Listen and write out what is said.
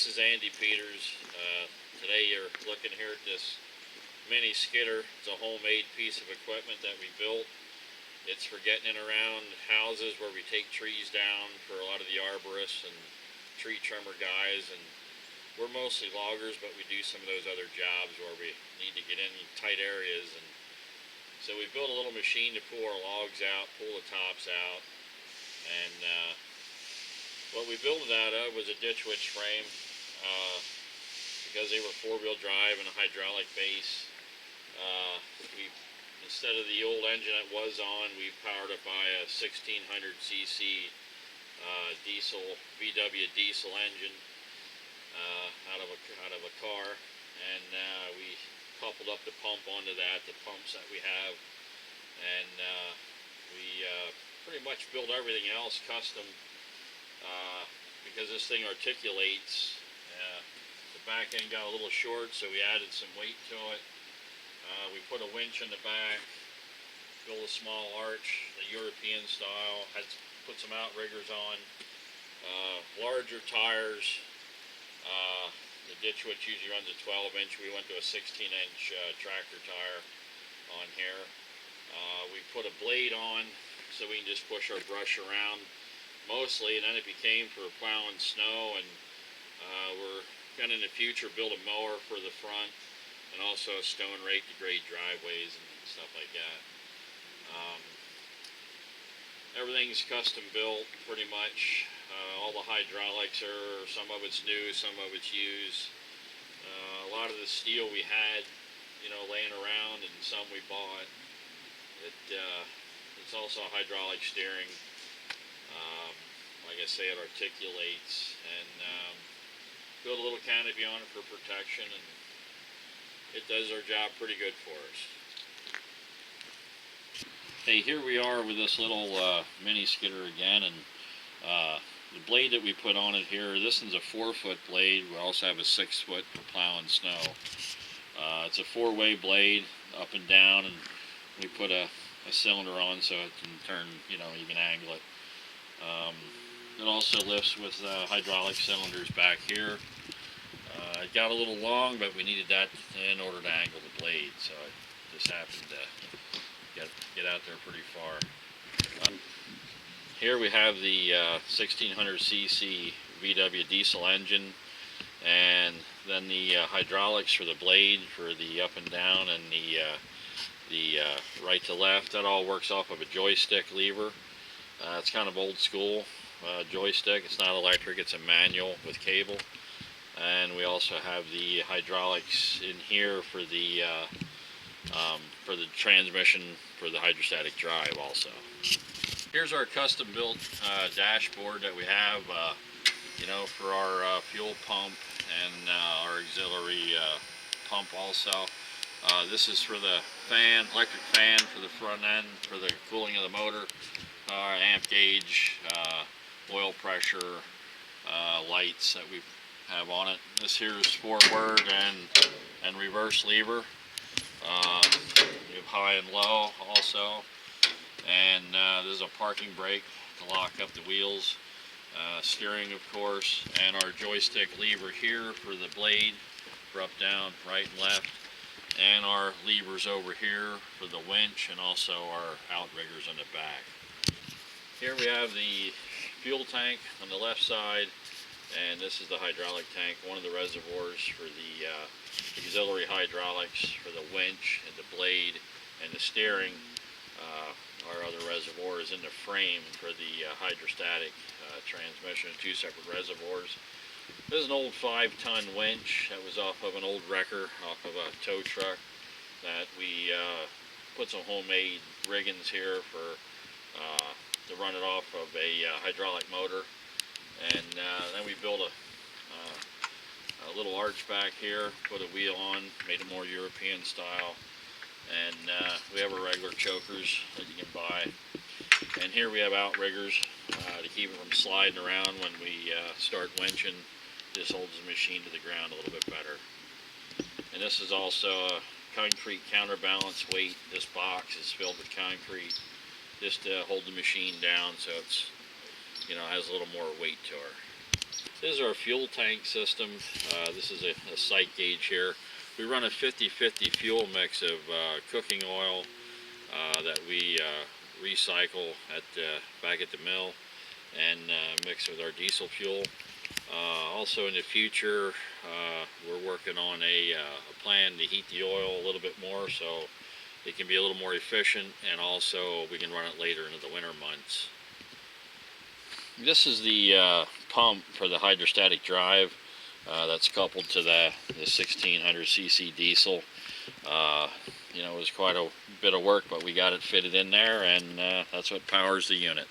This is Andy Peters. Today you're looking here at this Mini Skidder. It's a homemade piece of equipment that we built. It's for getting in around houses where we take trees down for a lot of the arborists and tree trimmer guys, and we're mostly loggers, but we do some of those other jobs where we need to get in tight areas. And so we built a little machine to pull our logs out, pull the tops out, and what we built it out of was a ditch witch frame, because they were four-wheel drive and a hydraulic base. Instead of the old engine it was on, we powered it by a 1600cc diesel VW diesel engine out of a car, and we coupled up the pump onto that, the pumps that we have, and we pretty much built everything else custom. Because this thing articulates, the back end got a little short, so we added some weight to it. We put a winch in the back, built a small arch, the European style, put some outriggers on, larger tires. The ditch witch usually runs a 12-inch. We went to a 16-inch tractor tire on here. We put a blade on so we can just push our brush around mostly, and then it became for plowing snow, and we're going to in the future build a mower for the front and also a stone rake to grade driveways and stuff like that. Everything's custom built pretty much. All the hydraulics are, some of it's new, some of it's used. A lot of the steel we had, laying around, and some we bought. It's also hydraulic steering. Like I say, it articulates, and build a little canopy on it for protection, and it does our job pretty good for us. Hey, here we are with this little Mini Skidder again, and the blade that we put on it here, this one's a 4-foot blade. We also have a 6-foot for plowing snow. It's a 4-way blade, up and down, and we put a cylinder on so it can turn, you can angle it. It also lifts with hydraulic cylinders back here. It got a little long, but we needed that in order to angle the blade, so it just happened to get out there pretty far. Here we have the 1600cc VW diesel engine, and then the hydraulics for the blade for the up and down, and the right to left. That all works off of a joystick lever. It's kind of old school joystick. It's not electric, it's a manual with cable. And we also have the hydraulics in here for the transmission for the hydrostatic drive also. Here's our custom built dashboard that we have for our fuel pump and our auxiliary pump also. This is for the fan, electric fan for the front end for the cooling of the motor. Amp gauge, oil pressure, lights that we have on it. This here is forward and reverse lever. We have high and low also, and this is a parking brake to lock up the wheels. Steering, of course, and our joystick lever here for the blade for up, down, right, and left, and our levers over here for the winch, and also our outriggers on the back. Here we have the fuel tank on the left side, and this is the hydraulic tank, one of the reservoirs for the auxiliary hydraulics for the winch and the blade and the steering. Our other reservoir is in the frame for the hydrostatic transmission, 2 separate reservoirs. This is an old 5-ton winch that was off of an old wrecker, off of a tow truck, that we put some homemade riggings here for to run it off of a hydraulic motor, and then we built a little arch back here, put a wheel on, made it more European style, and we have our regular chokers that you can buy, and here we have outriggers to keep it from sliding around when we start winching. This holds the machine to the ground a little bit better. And this is also a concrete counterbalance weight. This box is filled with concrete just to hold the machine down, so it's, has a little more weight to her. This is our fuel tank system. This is a sight gauge here. We run a 50-50 fuel mix of cooking oil that we recycle back at the mill and mix with our diesel fuel. Also in the future, we're working on a plan to heat the oil a little bit more so it can be a little more efficient, and also we can run it later into the winter months. This is the pump for the hydrostatic drive that's coupled to the 1600cc diesel. You know, it was quite a bit of work, but we got it fitted in there, and that's what powers the unit.